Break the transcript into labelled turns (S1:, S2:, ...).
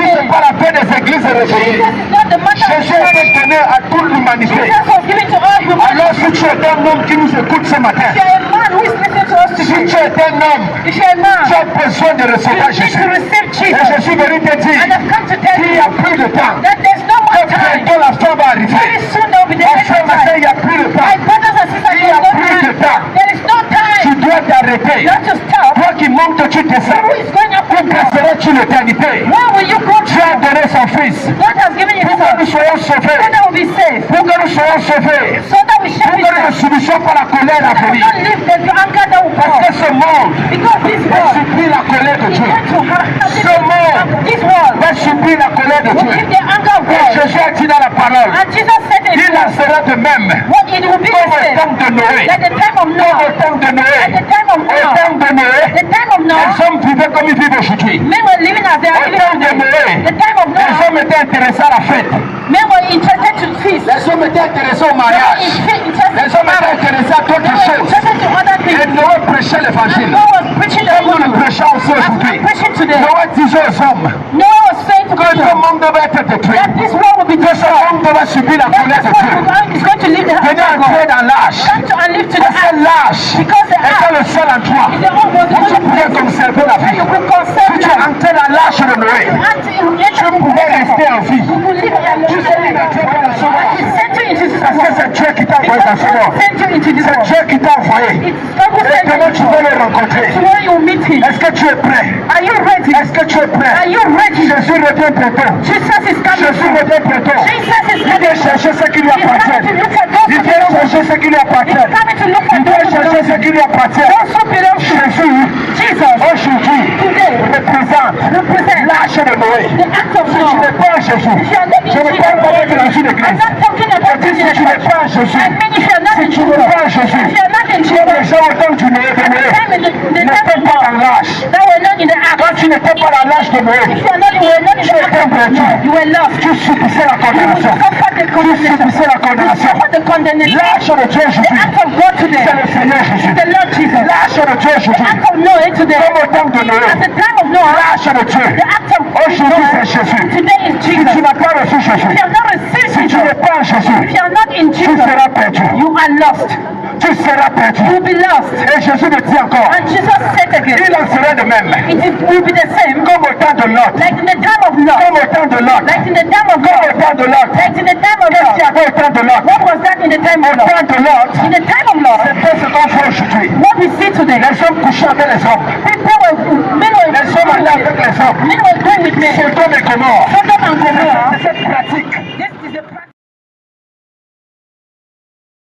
S1: Si ce n'est pas la paix des églises réveillées, Jésus a été donné à toute l'humanité. Alors si tu es un homme qui nous écoute ce matin, si tu es un homme, tu as besoin de recevoir Jésus. Et je suis venu te dire qu'il n'y a plus de temps. Que bientôt la fin va arriver. Enfin, maintenant, il n'y a plus de temps. Il n'y a plus de temps. Tu dois t'arrêter. Toi qui montes, tu descends. Où passeras-tu l'éternité? Dieu a donné son Fils. Pour que nous soyons sauvés. Pour que nous soyons sauvés. Pour que nous ne subissions pas la colère à venir. Parce que ce monde va subir la colère de Dieu. Ce monde va subir la colère de Dieu. Et Jésus a dit dans la parole, il en sera de même comme au temps de Noé. Comme au temps de Noé. Au temps de Noé, les hommes vivaient comme ils vivent aujourd'hui. Au temps de Noé, les hommes étaient intéressés à la fête. Les hommes étaient intéressés au mariage. Les hommes étaient intéressés à d'autres choses. Et Noé prêchait l'évangile. Comme nous le prêchons aussi aujourd'hui. Noé disait aux hommes que ce monde devait être détruit. Que ce monde devait subir la colère de Dieu. Venez entrer dans l'âge. Parce que l'âge était le seul endroit où tu pouvais conserver la vie. Si tu es entré dans l'âge de Noé, tu pouvais rester en vie. Tu sais qu'il a Dieu dans ce monde. Parce que c'est Dieu qui t'a envoyé dans ce monde. C'est Dieu qui t'a envoyé. Et comment tu vas le rencontrer? Est-ce que tu es prêt? Est-ce que tu es prêt? Jésus revient bientôt. Jésus revient bientôt. Il vient chercher ce qui lui appartient. Il vient chercher ce qui lui appartient. Il vient chercher ce qui lui appartient. Jésus, aujourd'hui, représente l'âge de Noé. Si tu n'es pas Jésus, je ne parle pas avec dans une église. Je dis si tu n'es pas Jésus, si tu n'es pas Jésus, tu es déjà au temps du Noé de Noé. N'étais pas dans l'âge. Quand tu n'étais pas dans l'âge de Noé, tu étais perdu. Tu subissais la condamnation. Tu subissais la condamnation. L'âge de Dieu aujourd'hui, c'est le Seigneur Jésus. L'âge de Dieu aujourd'hui, comme au temps de Noé. L'âge de Dieu, aujourd'hui c'est Jésus. Si tu n'as pas reçu Jésus, si tu n'es pas en Jésus, tu seras perdu. Tu seras perdu. Et Jésus le dit encore, il en sera de même. Comme au temps de Lot. Comme au temps de Lot. Comme au temps de Lot. Qu'est-ce qu'il y avait au temps de Lot? Au temps de Lot, c'était ce qu'on fait aujourd'hui. Les hommes couchaient avec les hommes. Les hommes allaient avec les hommes. Sodome et Gomorrhe. C'est cette pratique